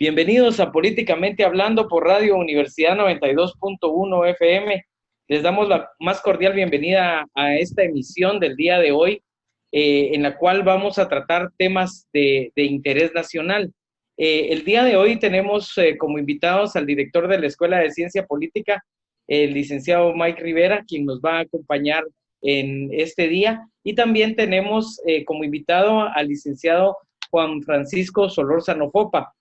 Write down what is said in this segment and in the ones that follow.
Bienvenidos a Políticamente Hablando por Radio Universidad 92.1 FM. Les damos la más cordial bienvenida a esta emisión del día de hoy, en la cual vamos a tratar temas de interés nacional. El día de hoy tenemos como invitados al director de la Escuela de Ciencia Política, el licenciado Mike Rivera, quien nos va a acompañar en este día. Y también tenemos como invitado al licenciado Juan Francisco Solórzano Fopa.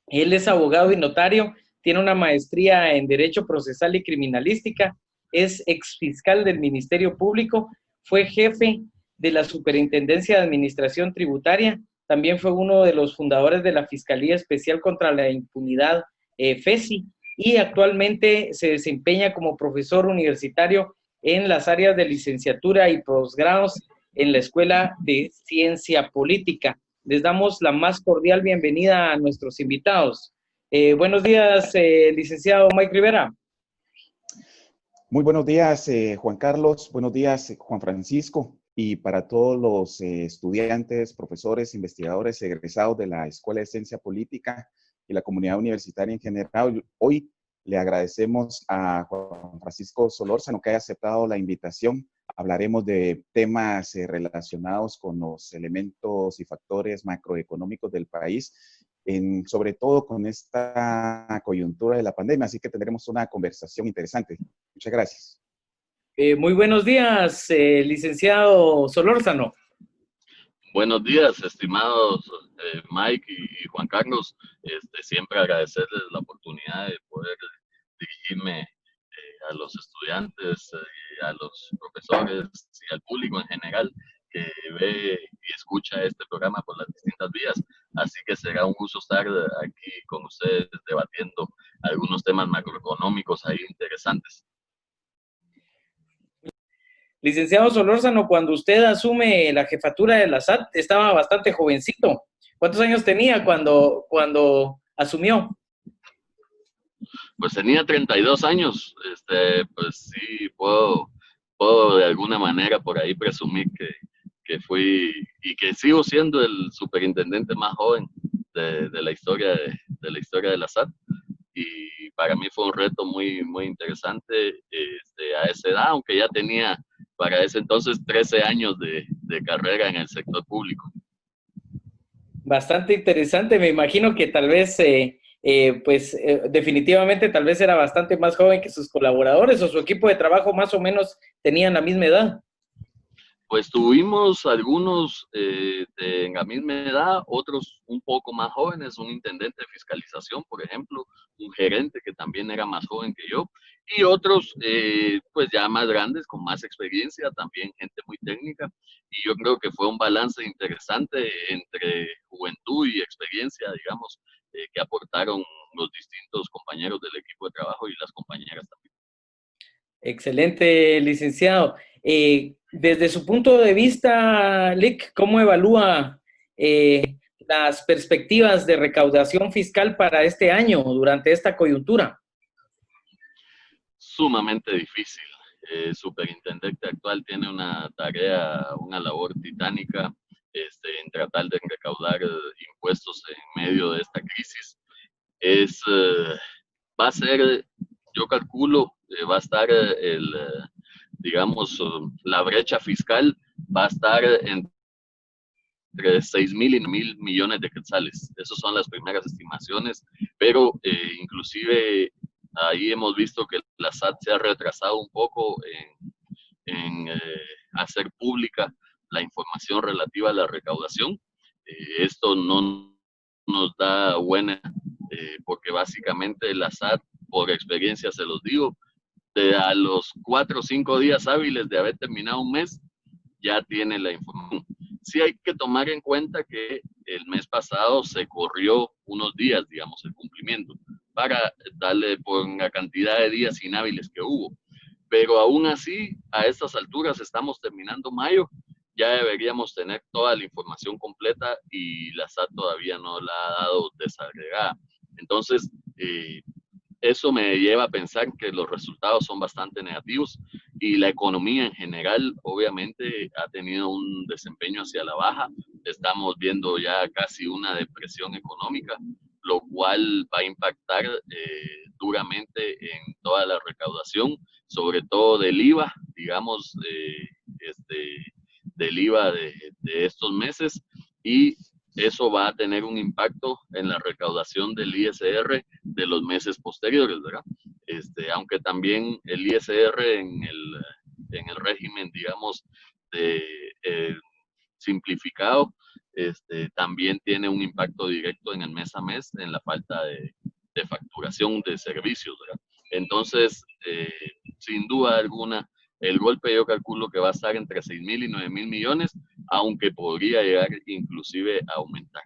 Él es abogado y notario, tiene una maestría en Derecho Procesal y Criminalística, es exfiscal del Ministerio Público, fue jefe de la Superintendencia de Administración Tributaria, también fue uno de los fundadores de la Fiscalía Especial contra la Impunidad, FESI, y actualmente se desempeña como profesor universitario en las áreas de licenciatura y posgrados en la Escuela de Ciencia Política. Les damos la más cordial bienvenida a nuestros invitados. Buenos días, licenciado Mike Rivera. Muy buenos días, Juan Carlos. Buenos días, Juan Francisco. Y para todos los estudiantes, profesores, investigadores, egresados de la Escuela de Ciencia Política y la comunidad universitaria en general, hoy le agradecemos a Juan Francisco Solórzano que haya aceptado la invitación. Hablaremos de temas relacionados con los elementos y factores macroeconómicos del país, sobre todo con esta coyuntura de la pandemia, así que tendremos una conversación interesante. Muchas gracias. Muy buenos días, licenciado Solórzano. Buenos días, estimados Mike y Juan Carlos. Siempre agradecerles la oportunidad de poder dirigirme a los estudiantes, a los profesores y al público en general que ve y escucha este programa por las distintas vías. Así que será un gusto estar aquí con ustedes debatiendo algunos temas macroeconómicos ahí interesantes. Licenciado Solórzano, cuando usted asume la jefatura de la SAT, estaba bastante jovencito. ¿Cuántos años tenía cuando asumió? Pues tenía 32 años. Pues sí, puedo de alguna manera por ahí presumir que fui y que sigo siendo el superintendente más joven de la historia de la SAT. Y para mí fue un reto muy, muy interesante a esa edad, aunque ya tenía para ese entonces 13 años de carrera en el sector público. Bastante interesante, me imagino que tal vez, definitivamente tal vez era bastante más joven que sus colaboradores o su equipo de trabajo más o menos tenían la misma edad. Pues tuvimos algunos en la misma edad, otros un poco más jóvenes, un intendente de fiscalización, por ejemplo, un gerente que también era más joven que yo, y otros pues ya más grandes, con más experiencia, también gente muy técnica, y yo creo que fue un balance interesante entre juventud y experiencia, digamos, que aportaron los distintos compañeros del equipo de trabajo y las compañeras también. Excelente, licenciado. Desde su punto de vista, Lic, ¿cómo evalúa las perspectivas de recaudación fiscal para este año, durante esta coyuntura? Sumamente difícil. El superintendente actual tiene una tarea, una labor titánica en tratar de recaudar impuestos en medio de esta crisis. Va a ser, yo calculo, va a estar digamos, la brecha fiscal va a estar entre 6,000 y 1,000 millones de quetzales. Esas son las primeras estimaciones, pero inclusive ahí hemos visto que la SAT se ha retrasado un poco en hacer pública la información relativa a la recaudación. Esto no nos da buena, porque básicamente la SAT, por experiencia se los digo, a los 4 o 5 días hábiles de haber terminado un mes, ya tiene la información. Sí hay que tomar en cuenta que el mes pasado se corrió unos días, digamos, el cumplimiento, para darle por la cantidad de días inhábiles que hubo. Pero aún así, a estas alturas estamos terminando mayo, ya deberíamos tener toda la información completa y la SAT todavía no la ha dado desagregada. Entonces, eso me lleva a pensar que los resultados son bastante negativos y la economía en general obviamente ha tenido un desempeño hacia la baja. Estamos viendo ya casi una depresión económica lo cual va a impactar duramente en toda la recaudación, sobre todo del IVA, digamos, del IVA de estos meses, y eso va a tener un impacto en la recaudación del ISR de los meses posteriores, ¿verdad? Aunque también el ISR en el régimen, digamos, de simplificado, también tiene un impacto directo en el mes a mes en la falta de facturación de servicios, ¿verdad? Entonces, sin duda alguna, el golpe yo calculo que va a estar entre 6.000 y 9.000 millones, aunque podría llegar inclusive a aumentar.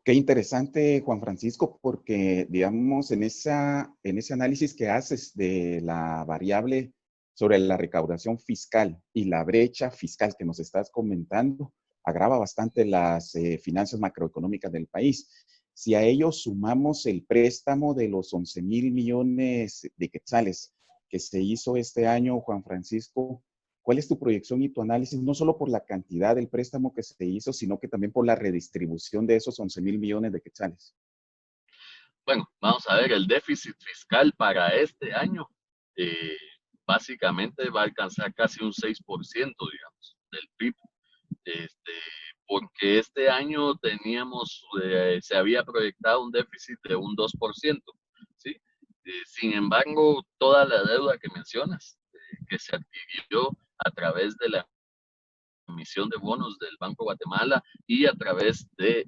Qué interesante, Juan Francisco, porque, digamos, en ese análisis que haces de la variable sobre la recaudación fiscal y la brecha fiscal que nos estás comentando, agrava bastante las finanzas macroeconómicas del país. Si a ello sumamos el préstamo de los 11.000 millones de quetzales que se hizo este año, Juan Francisco, ¿cuál es tu proyección y tu análisis, no solo por la cantidad del préstamo que se hizo, sino que también por la redistribución de esos 11.000 millones de quetzales? Bueno, vamos a ver, el déficit fiscal para este año eh, básicamente va a alcanzar casi un 6%, digamos, del PIB. Este, Porque este año se había proyectado un déficit de un 2%, ¿sí? Sin embargo, toda la deuda que mencionas, que se adquirió a través de la emisión de bonos del Banco de Guatemala y a través de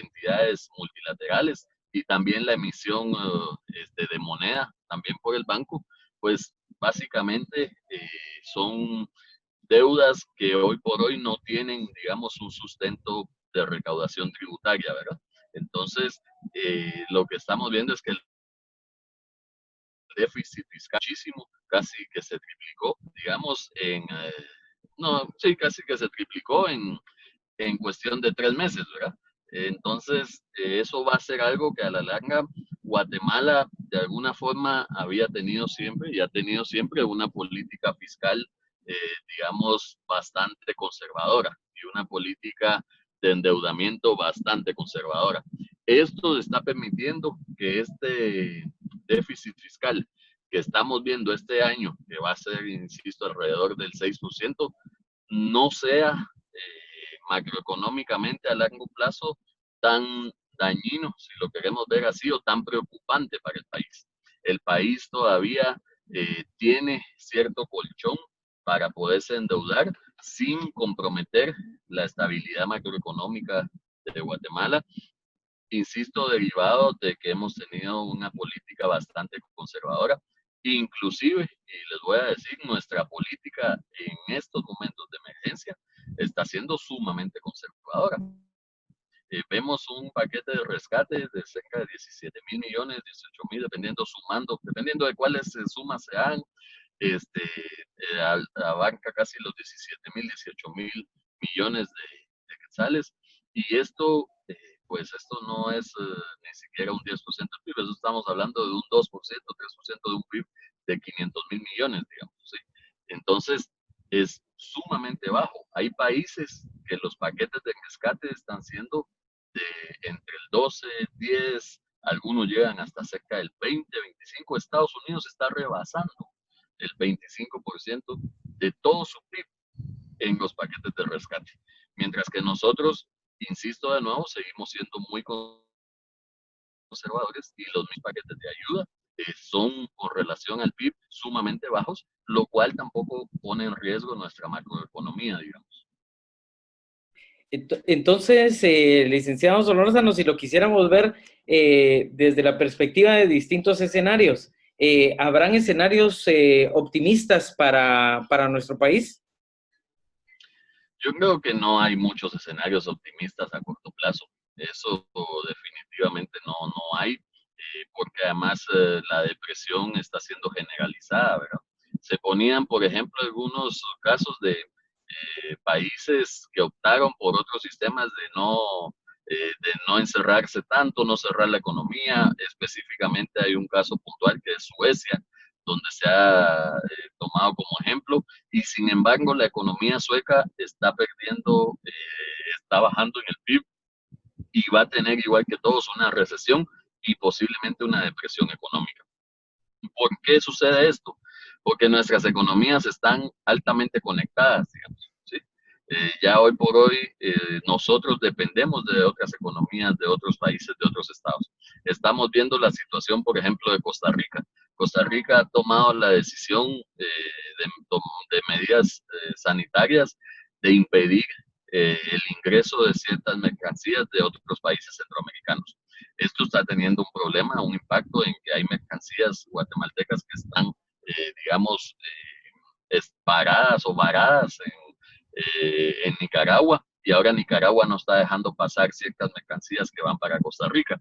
entidades multilaterales y también la emisión de moneda también por el banco, pues básicamente son deudas que hoy por hoy no tienen, digamos, un sustento de recaudación tributaria, ¿verdad? Entonces, lo que estamos viendo es que el déficit fiscal muchísimo, casi que se triplicó, digamos, no, sí, casi que se triplicó en cuestión de 3 meses, ¿verdad? Entonces, eso va a ser algo que a la larga Guatemala de alguna forma había tenido siempre y ha tenido siempre una política fiscal, eh, digamos, bastante conservadora y una política de endeudamiento bastante conservadora. Esto está permitiendo que este déficit fiscal que estamos viendo este año, que va a ser, insisto, alrededor del 6%, no sea macroeconómicamente a largo plazo tan dañino, si lo queremos ver así, o tan preocupante para el país. El país todavía tiene cierto colchón para poderse endeudar sin comprometer la estabilidad macroeconómica de Guatemala, insisto, derivado de que hemos tenido una política bastante conservadora, inclusive, y les voy a decir, nuestra política en estos momentos de emergencia está siendo sumamente conservadora. Vemos un paquete de rescate de cerca de 17.000 millones, 18.000, dependiendo de cuáles sumas se hagan, abarca casi los 17.000, 18.000 millones de quetzales, y esto pues esto no es ni siquiera un 10% del PIB, eso estamos hablando de un 2%, 3% de un PIB de 500.000 millones, digamos, ¿sí? Entonces, es sumamente bajo. Hay países que los paquetes de rescate están siendo de entre el 12, 10, algunos llegan hasta cerca del 20, 25. Estados Unidos está rebasando el 25% de todo su PIB en los paquetes de rescate. Mientras que nosotros, insisto de nuevo, seguimos siendo muy conservadores y los mismos paquetes de ayuda son con relación al PIB sumamente bajos, lo cual tampoco pone en riesgo nuestra macroeconomía, digamos. Entonces, licenciado Solórzano, si lo quisiéramos ver desde la perspectiva de distintos escenarios, ¿habrán escenarios optimistas para nuestro país? Yo creo que no hay muchos escenarios optimistas a corto plazo. Eso definitivamente no hay, porque además la depresión está siendo generalizada, ¿verdad? Se ponían, por ejemplo, algunos casos de países que optaron por otros sistemas de no encerrarse tanto, no cerrar la economía. Específicamente hay un caso puntual que es Suecia, donde se ha tomado como ejemplo, y sin embargo la economía sueca está perdiendo, está bajando en el PIB y va a tener, igual que todos, una recesión y posiblemente una depresión económica. ¿Por qué sucede esto? Porque nuestras economías están altamente conectadas, digamos, ¿sí? Ya hoy por hoy nosotros dependemos de otras economías, de otros países, de otros estados. Estamos viendo la situación, por ejemplo, de Costa Rica. Costa Rica ha tomado la decisión de medidas sanitarias de impedir el ingreso de ciertas mercancías de otros países centroamericanos. Esto está teniendo un problema, un impacto en que hay mercancías guatemaltecas que están, digamos, paradas o varadas en Nicaragua, y ahora Nicaragua no está dejando pasar ciertas mercancías que van para Costa Rica.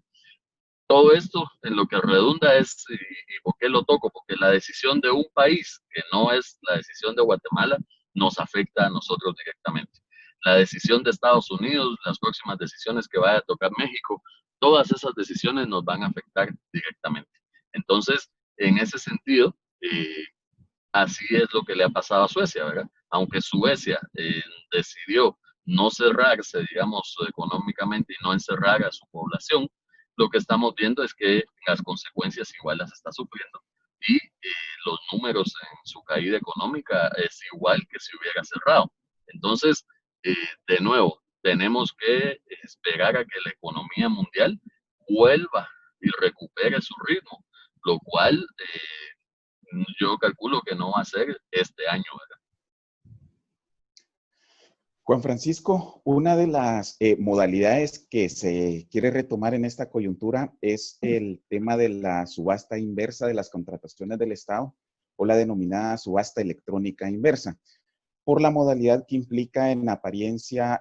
Todo esto en lo que redunda es, y ¿por qué lo toco? Porque la decisión de un país, que no es la decisión de Guatemala, nos afecta a nosotros directamente. La decisión de Estados Unidos, las próximas decisiones que vaya a tocar México, todas esas decisiones nos van a afectar directamente. Entonces, en ese sentido, así es lo que le ha pasado a Suecia, ¿verdad? Aunque Suecia decidió no cerrarse, digamos, económicamente y no encerrar a su población, lo que estamos viendo es que las consecuencias igual las está sufriendo y los números en su caída económica es igual que si hubiera cerrado. Entonces, eh, de nuevo, tenemos que esperar a que la economía mundial vuelva y recupere su ritmo, lo cual yo calculo que no va a ser este año, ¿verdad? Juan Francisco, una de las modalidades que se quiere retomar en esta coyuntura es el tema de la subasta inversa de las contrataciones del Estado o la denominada subasta electrónica inversa, por la modalidad que implica en apariencia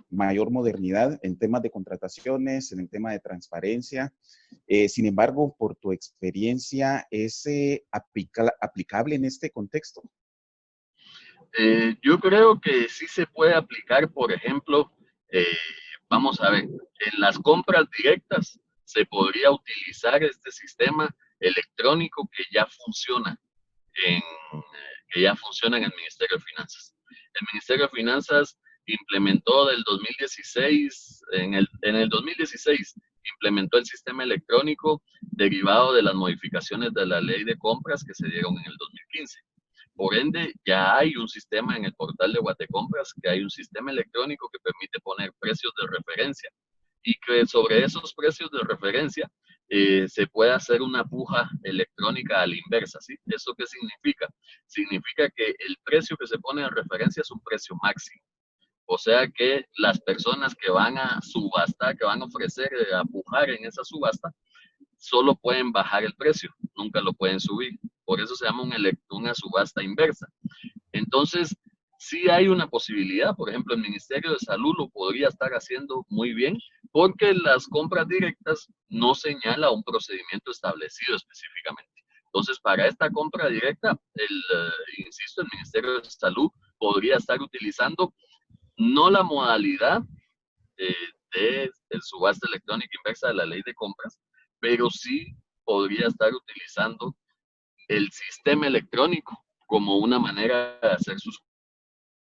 mayor modernidad en temas de contrataciones, en el tema de transparencia. Sin embargo, por tu experiencia, ¿es aplicable en este contexto? Yo creo que sí se puede aplicar, por ejemplo, eh, vamos a ver, en las compras directas se podría utilizar este sistema electrónico en, que ya funciona en el Ministerio de Finanzas. El Ministerio de Finanzas implementó del 2016, en el 2016 implementó el sistema electrónico derivado de las modificaciones de la ley de compras que se dieron en el 2015. Por ende, ya hay un sistema en el portal de Guatecompras, que hay un sistema electrónico que permite poner precios de referencia y que sobre esos precios de referencia se puede hacer una puja electrónica a la inversa, ¿sí? ¿Eso qué significa? Significa que el precio que se pone de referencia es un precio máximo. O sea que las personas que van a subastar, que van a ofrecer, a pujar en esa subasta, solo pueden bajar el precio, nunca lo pueden subir. Por eso se llama una subasta inversa. Entonces, sí hay una posibilidad, por ejemplo, el Ministerio de Salud lo podría estar haciendo muy bien, porque las compras directas no señala un procedimiento establecido específicamente. Entonces, para esta compra directa, insisto, el Ministerio de Salud podría estar utilizando no la modalidad eh, de el subasta electrónica inversa de la ley de compras, pero sí podría estar utilizando el sistema electrónico como una manera de hacer sus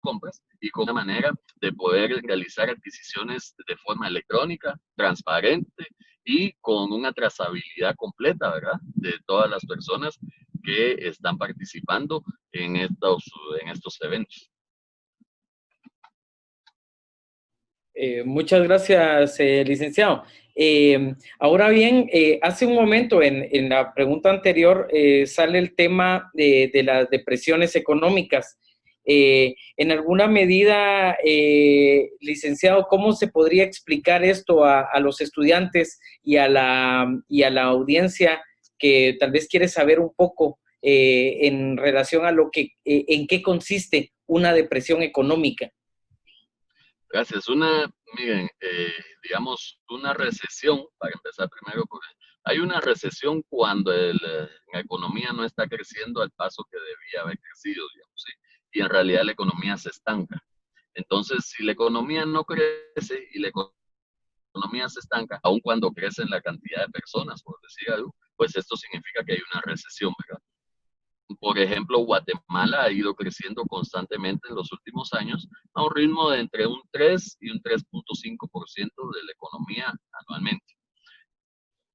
compras y como una manera de poder realizar adquisiciones de forma electrónica, transparente y con una trazabilidad completa, ¿verdad? De todas las personas que están participando en estos eventos. Muchas gracias, licenciado. Ahora bien, hace un momento en la pregunta anterior sale el tema de las depresiones económicas. En alguna medida, licenciado, ¿cómo se podría explicar esto a los estudiantes y a la audiencia que tal vez quiere saber un poco en relación a en qué consiste una depresión económica? Gracias. Miren, digamos, una recesión, para empezar primero, porque hay una recesión cuando la economía no está creciendo al paso que debía haber crecido, digamos, ¿sí? Y en realidad la economía se estanca. Entonces, si la economía no crece y la economía se estanca, aun cuando crece en la cantidad de personas, por decir algo, pues esto significa que hay una recesión, ¿verdad? Por ejemplo, Guatemala ha ido creciendo constantemente en los últimos años a un ritmo de entre un 3 y un 3.5% de la economía anualmente.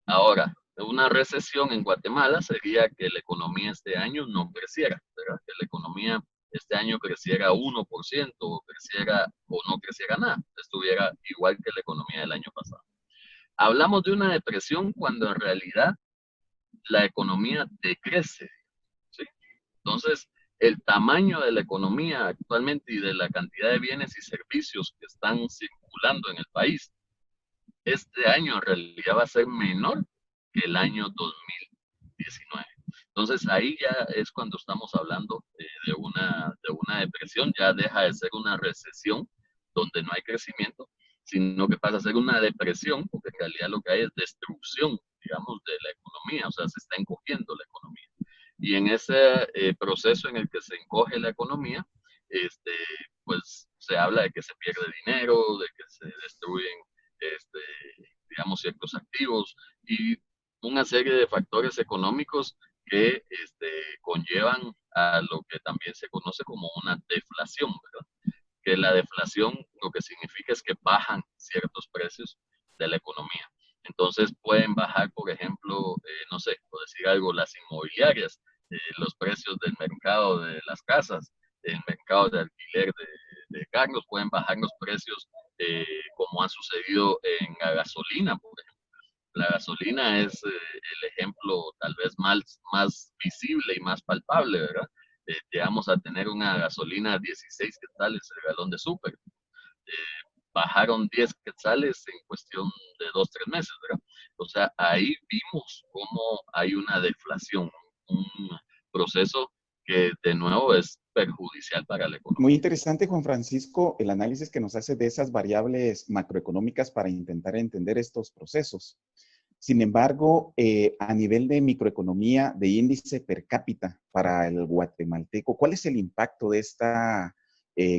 Ahora, una recesión en Guatemala sería que la economía este año no creciera, ¿verdad? Que la economía este año creciera 1% o creciera o no creciera nada, estuviera igual que la economía del año pasado. Hablamos de una depresión cuando en realidad la economía decrece, ¿sí? Entonces, el tamaño de la economía actualmente y de la cantidad de bienes y servicios que están circulando en el país, este año en realidad va a ser menor que el año 2019. Entonces, ahí ya es cuando estamos hablando de una depresión, ya deja de ser una recesión donde no hay crecimiento, sino que pasa a ser una depresión, porque en realidad lo que hay es destrucción, digamos, de la economía, o sea, se está encogiendo la economía. Y en ese proceso en el que se encoge la economía, este, pues se habla de que se pierde dinero, de que se destruyen, este, digamos, ciertos activos y una serie de factores económicos que conllevan a lo que también se conoce como una deflación, ¿verdad? Que la deflación lo que significa es que bajan ciertos precios de la economía. Entonces pueden bajar, por ejemplo, no sé, por decir algo, las inmobiliarias, los precios del mercado de las casas, el mercado de alquiler de carros, pueden bajar los precios como ha sucedido en la gasolina, por ejemplo. La gasolina es el ejemplo tal vez más visible y más palpable, ¿verdad? Llegamos a tener una gasolina a 16 quetzales el galón de súper. Bajaron 10 quetzales en cuestión de 2, 3 meses, ¿verdad? O sea, ahí vimos cómo hay una deflación, un proceso que de nuevo es perjudicial para la Muy economía. interesante, Juan Francisco, el análisis que nos hace de esas variables macroeconómicas para intentar entender estos procesos. Sin embargo, a nivel de microeconomía, de índice per cápita para el guatemalteco, ¿cuál es el impacto de esta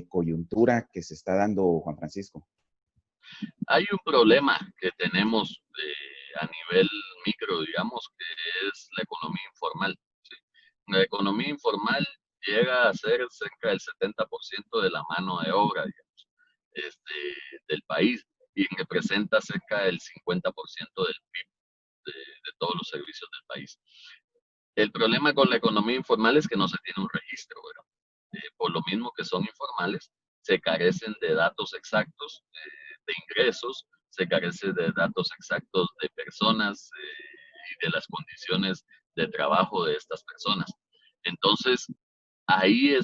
coyuntura que se está dando, Juan Francisco? Hay un problema que tenemos a nivel micro, digamos, que es la economía informal. ¿Sí? La economía informal llega a ser cerca del 70% de la mano de obra, digamos, del país y representa cerca del 50% del PIB de todos los servicios del país. El problema con la economía informal es que no se tiene un registro, ¿verdad? Por lo mismo que son informales, se carecen de datos exactos de ingresos, se carece de datos exactos de personas y de las condiciones de trabajo de estas personas. Entonces, ahí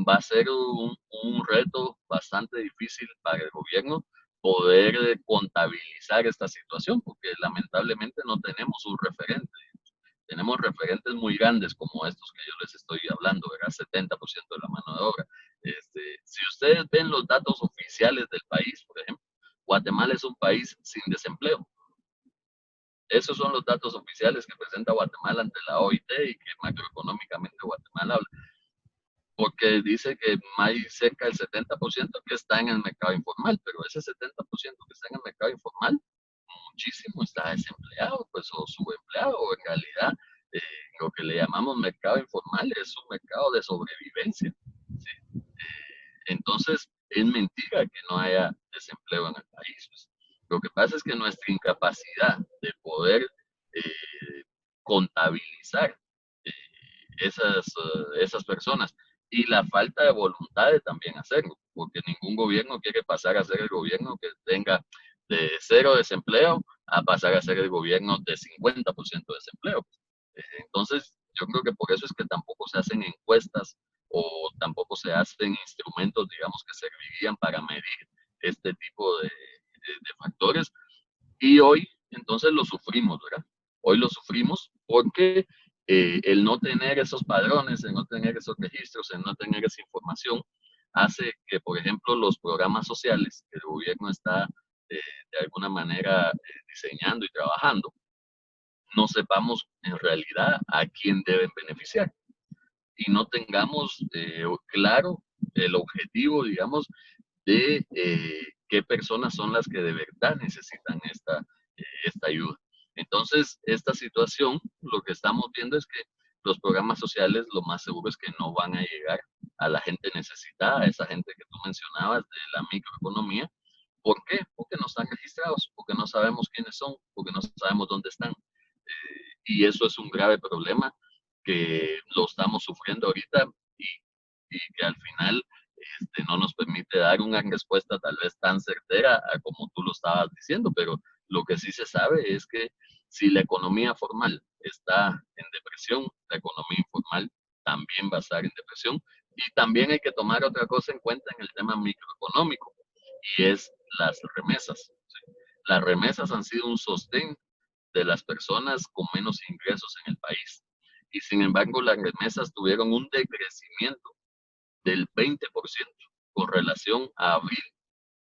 va a ser un reto bastante difícil para el gobierno poder contabilizar esta situación, porque lamentablemente no tenemos un referente. Tenemos referentes muy grandes como estos que yo les estoy hablando, ¿verdad? 70% de la mano de obra. Si ustedes ven los datos oficiales del país, por ejemplo, Guatemala es un país sin desempleo. Esos son los datos oficiales que presenta Guatemala ante la OIT y que macroeconómicamente Guatemala habla. Porque dice que hay cerca del 70% que está en el mercado informal, pero ese 70% que está en el mercado informal, muchísimo está desempleado, pues, o subempleado, o en realidad lo que le llamamos mercado informal es un mercado de sobrevivencia. ¿Sí? Entonces, es mentira que no haya desempleo en el país. Pues. Lo que pasa es que nuestra incapacidad de poder contabilizar eh, esas personas y la falta de voluntad de también hacerlo, porque ningún gobierno quiere pasar a ser el gobierno que tenga de 0 desempleo a pasar a ser el gobierno de 50% de desempleo. Entonces, yo creo que por eso es que tampoco se hacen encuestas o tampoco se hacen instrumentos, digamos, que servirían para medir este tipo de factores. Y hoy, entonces, lo sufrimos, ¿verdad? Hoy lo sufrimos porque el no tener esos padrones, el no tener esos registros, el no tener esa información, hace que, por ejemplo, los programas sociales que el gobierno está de alguna manera diseñando y trabajando, no sepamos en realidad a quién deben beneficiar y no tengamos claro el objetivo, digamos, de qué personas son las que de verdad necesitan esta ayuda. Entonces, esta situación, lo que estamos viendo es que los programas sociales lo más seguro es que no van a llegar a la gente necesitada, a esa gente que tú mencionabas de la microeconomía. ¿Por qué? Porque no están registrados, porque no sabemos quiénes son, porque no sabemos dónde están. Y eso es un grave problema que lo estamos sufriendo ahorita y, y que al final no nos permite dar una respuesta tal vez tan certera a como tú lo estabas diciendo, pero lo que sí se sabe es que si la economía formal está en depresión, la economía informal también va a estar en depresión. Y también hay que tomar otra cosa en cuenta en el tema microeconómico, y es las remesas. ¿Sí? Las remesas han sido un sostén de las personas con menos ingresos en el país. Y sin embargo, las remesas tuvieron un decrecimiento del 20% con relación a abril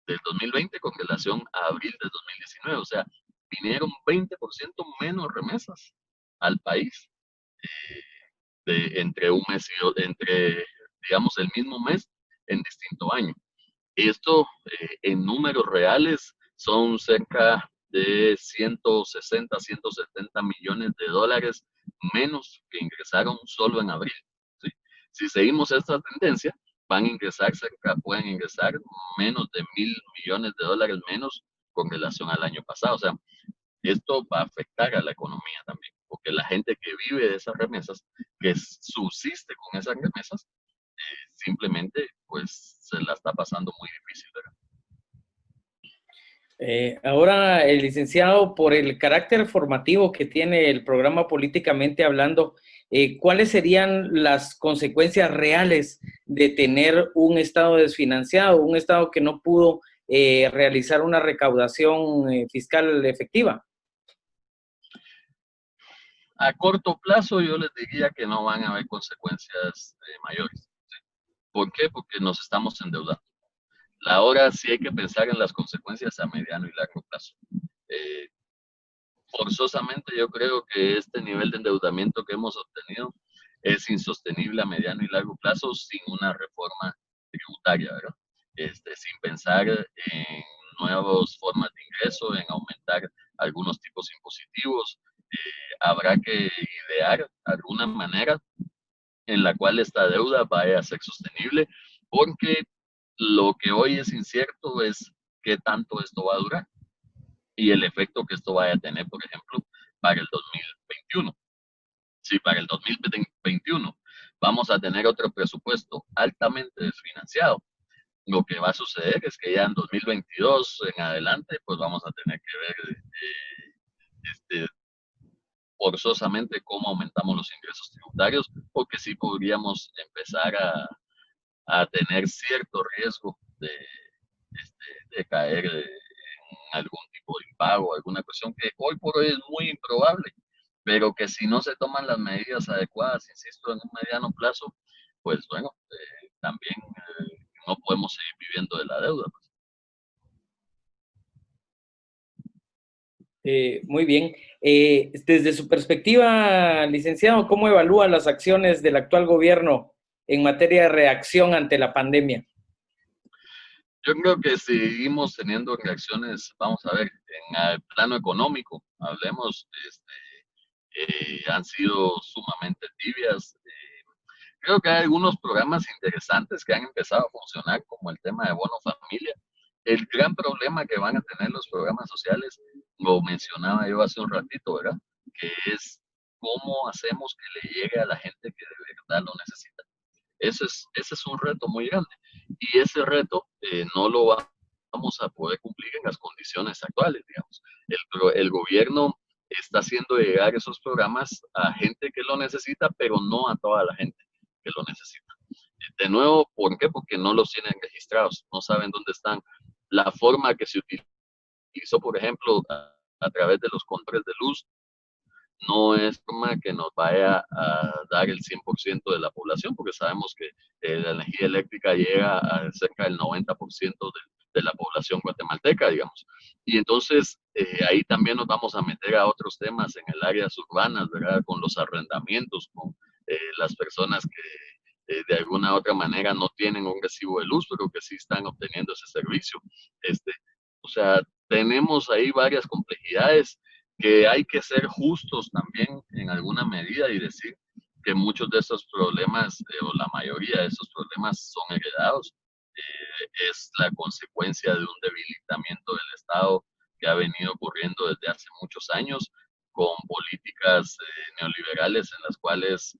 del 2020 con relación a abril del 2019. O sea, vinieron 20% menos remesas al país entre un mes y entre, digamos, el mismo mes en distinto año. Esto en números reales son cerca de 160, 170 millones de dólares menos que ingresaron solo en abril. ¿Sí? Si seguimos esta tendencia, van a ingresar cerca, pueden ingresar menos de 1.000 millones de dólares menos con relación al año pasado. O sea, esto va a afectar a la economía también, porque la gente que vive de esas remesas, que subsiste con esas remesas, simplemente pues se la está pasando muy difícil, ¿verdad? Ahora, el licenciado, por el carácter formativo que tiene el programa Políticamente Hablando, ¿cuáles serían las consecuencias reales de tener un Estado desfinanciado, un Estado que no pudo realizar una recaudación fiscal efectiva? A corto plazo yo les diría que no van a haber consecuencias mayores. ¿Sí? ¿Por qué? Porque nos estamos endeudando. Ahora sí hay que pensar en las consecuencias a mediano y largo plazo. Eh, Forzosamente yo creo que este nivel de endeudamiento que hemos obtenido es insostenible a mediano y largo plazo sin una reforma tributaria, ¿verdad? Sin pensar en nuevas formas de ingreso, en aumentar algunos tipos impositivos. Habrá que idear alguna manera en la cual esta deuda vaya a ser sostenible, porque lo que hoy es incierto es qué tanto esto va a durar y el efecto que esto vaya a tener, por ejemplo, para el 2021. Si para el 2021 vamos a tener otro presupuesto altamente desfinanciado, lo que va a suceder es que ya en 2022 en adelante, pues vamos a tener que ver forzosamente cómo aumentamos los ingresos tributarios, porque sí podríamos empezar a tener cierto riesgo de caer en algún tipo de impago, alguna cuestión que hoy por hoy es muy improbable, pero que si no se toman las medidas adecuadas, insisto, en un mediano plazo, pues bueno, también no podemos seguir viviendo de la deuda. Pues. Muy bien. Desde su perspectiva, licenciado, ¿cómo evalúa las acciones del actual gobierno en materia de reacción ante la pandemia? Yo creo que seguimos teniendo reacciones, vamos a ver, en el plano económico, hablemos, han sido sumamente tibias. Creo que hay algunos programas interesantes que han empezado a funcionar, como el tema de bono familia. El gran problema que van a tener los programas sociales, lo mencionaba yo hace un ratito, ¿verdad? Que es cómo hacemos que le llegue a la gente que de verdad lo necesita. Ese es un reto muy grande. Y ese reto no lo vamos a poder cumplir en las condiciones actuales, digamos. El gobierno está haciendo llegar esos programas a gente que lo necesita, pero no a toda la gente que lo necesita. De nuevo, ¿por qué? Porque no los tienen registrados, no saben dónde están. La forma que se utilizó, por ejemplo, a través de los controles de luz, no es forma que nos vaya a dar el 100% de la población, porque sabemos que la energía eléctrica llega a cerca del 90% de la población guatemalteca, digamos. Y entonces ahí también nos vamos a meter a otros temas en el áreas urbanas, ¿verdad? Con los arrendamientos, con las personas que de alguna u otra manera no tienen un recibo de luz, pero que sí están obteniendo ese servicio. O sea, tenemos ahí varias complejidades que hay que ser justos también en alguna medida y decir que muchos de estos problemas, o la mayoría de estos problemas, son heredados. Es la consecuencia de un debilitamiento del Estado que ha venido ocurriendo desde hace muchos años, con políticas neoliberales en las cuales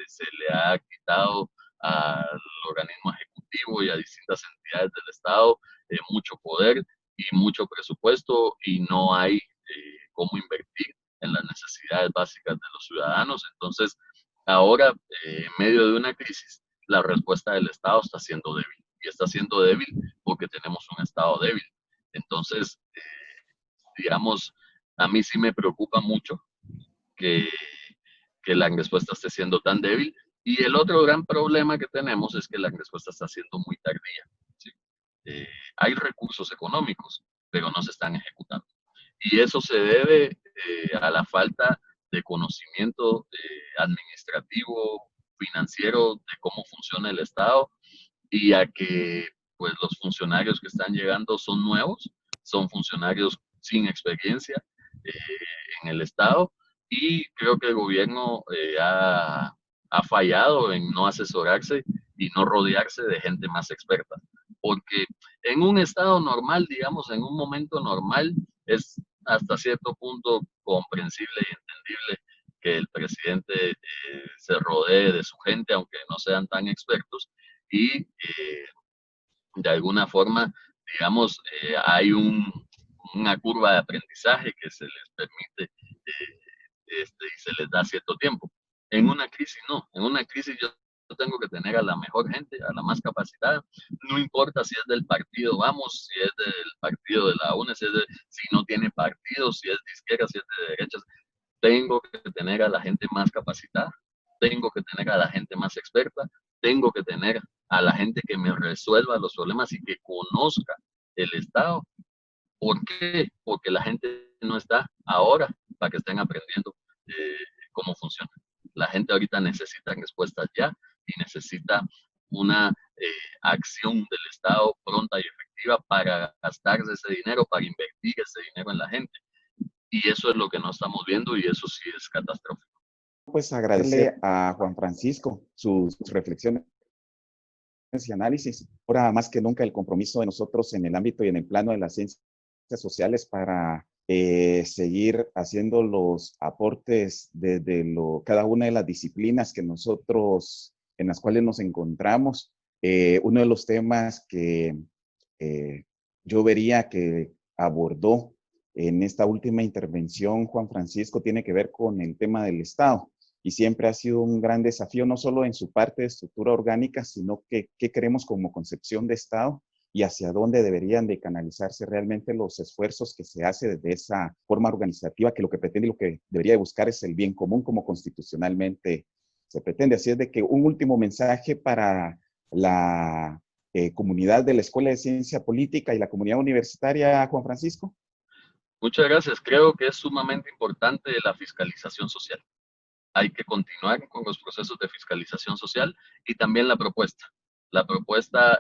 se le ha quitado al organismo ejecutivo y a distintas entidades del Estado mucho poder y mucho presupuesto, y no hay cómo invertir en las necesidades básicas de los ciudadanos. Entonces, ahora, en medio de una crisis, la respuesta del Estado está siendo débil, y está siendo débil porque tenemos un Estado débil. Entonces, digamos, a mí sí me preocupa mucho que, que la respuesta esté siendo tan débil. Y el otro gran problema que tenemos es que la respuesta está siendo muy tardía. ¿Sí? Hay recursos económicos, pero no se están ejecutando. Y eso se debe a la falta de conocimiento administrativo, financiero, de cómo funciona el Estado, y a que pues los funcionarios que están llegando son nuevos, son funcionarios sin experiencia en el Estado, y creo que el gobierno ha fallado en no asesorarse y no rodearse de gente más experta. Porque en un estado normal, digamos, en un momento normal, es hasta cierto punto comprensible y entendible que el presidente se rodee de su gente, aunque no sean tan expertos, y de alguna forma, digamos, hay una curva de aprendizaje que se les permite y se les da cierto tiempo. En una crisis no, en una crisis yo tengo que tener a la mejor gente, a la más capacitada, no importa si es del partido Vamos, si es del partido de la UNES, si no tiene partido, si es de izquierda, si es de derechas, tengo que tener a la gente más capacitada, tengo que tener a la gente más experta, tengo que tener a la gente que me resuelva los problemas y que conozca el Estado. ¿Por qué? Porque la gente no está ahora para que estén aprendiendo eh, cómo funciona. La gente ahorita necesita respuestas ya y necesita una acción del Estado pronta y efectiva para gastarse ese dinero, para invertir ese dinero en la gente. Y eso es lo que no estamos viendo, y eso sí es catastrófico. Pues agradecerle a Juan Francisco sus reflexiones y análisis. Ahora más que nunca el compromiso de nosotros en el ámbito y en el plano de las ciencias sociales para seguir haciendo los aportes desde cada una de las disciplinas que nosotros, en las cuales nos encontramos. Uno de los temas que yo vería que abordó en esta última intervención Juan Francisco tiene que ver con el tema del Estado. Y siempre ha sido un gran desafío, no solo en su parte de estructura orgánica, sino que qué queremos como concepción de Estado y hacia dónde deberían de canalizarse realmente los esfuerzos que se hace desde esa forma organizativa, que lo que pretende y lo que debería de buscar es el bien común como constitucionalmente se pretende. Así es de que un último mensaje para la comunidad de la Escuela de Ciencia Política y la comunidad universitaria, Juan Francisco. Muchas gracias. Creo que es sumamente importante la fiscalización social. Hay que continuar con los procesos de fiscalización social, y también la propuesta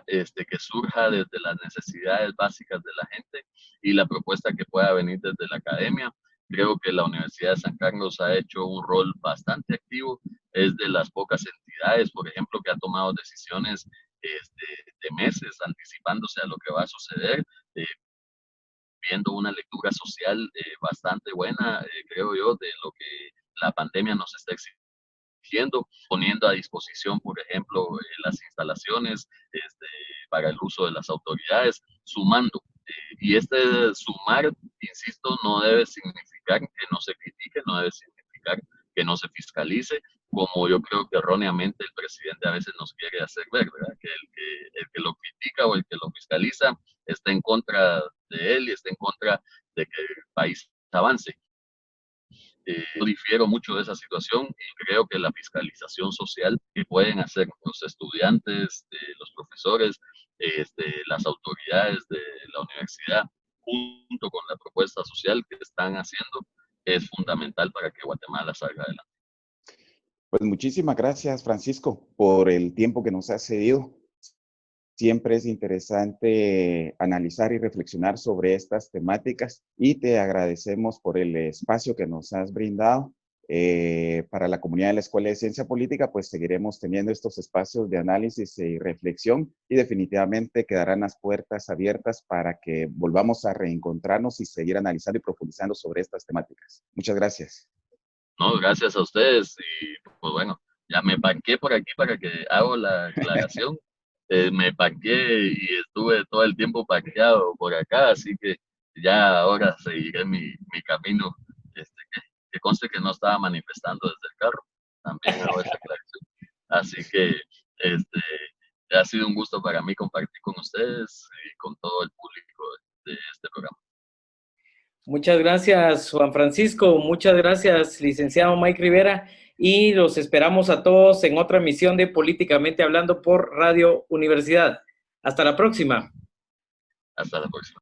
que surja desde las necesidades básicas de la gente, y la propuesta que pueda venir desde la academia. Creo que la Universidad de San Carlos ha hecho un rol bastante activo, es de las pocas entidades, por ejemplo, que ha tomado decisiones de meses anticipándose a lo que va a suceder, viendo una lectura social bastante buena, creo yo, de lo que la pandemia nos está exigiendo, poniendo a disposición, por ejemplo, las instalaciones para el uso de las autoridades, sumando. Y sumar, insisto, no debe significar que no se critique, no debe significar que no se fiscalice, como yo creo que erróneamente el presidente a veces nos quiere hacer ver, ¿verdad? Que el que lo critica o el que lo fiscaliza está en contra de él y está en contra de que el país avance. Yo difiero mucho de esa situación, y creo que la fiscalización social que pueden hacer los estudiantes, los profesores, las autoridades de la universidad, junto con la propuesta social que están haciendo, es fundamental para que Guatemala salga adelante. Pues muchísimas gracias, Francisco, por el tiempo que nos has cedido. Siempre es interesante analizar y reflexionar sobre estas temáticas, y te agradecemos por el espacio que nos has brindado Para la comunidad de la Escuela de Ciencia Política, pues seguiremos teniendo estos espacios de análisis y reflexión y definitivamente quedarán las puertas abiertas para que volvamos a reencontrarnos y seguir analizando y profundizando sobre estas temáticas. Muchas gracias. No, gracias a ustedes y pues bueno, ya me parqué por aquí para que hago la aclaración. Me parqué y estuve todo el tiempo parqueado por acá, así que ya ahora seguiré mi camino. Que conste que no estaba manifestando desde el carro, también hago esa aclaración. Así que ha sido un gusto para mí compartir con ustedes y con todo el público de este programa. Muchas gracias, Juan Francisco. Muchas gracias, licenciado Mike Rivera. Y los esperamos a todos en otra emisión de Políticamente Hablando por Radio Universidad. Hasta la próxima. Hasta la próxima.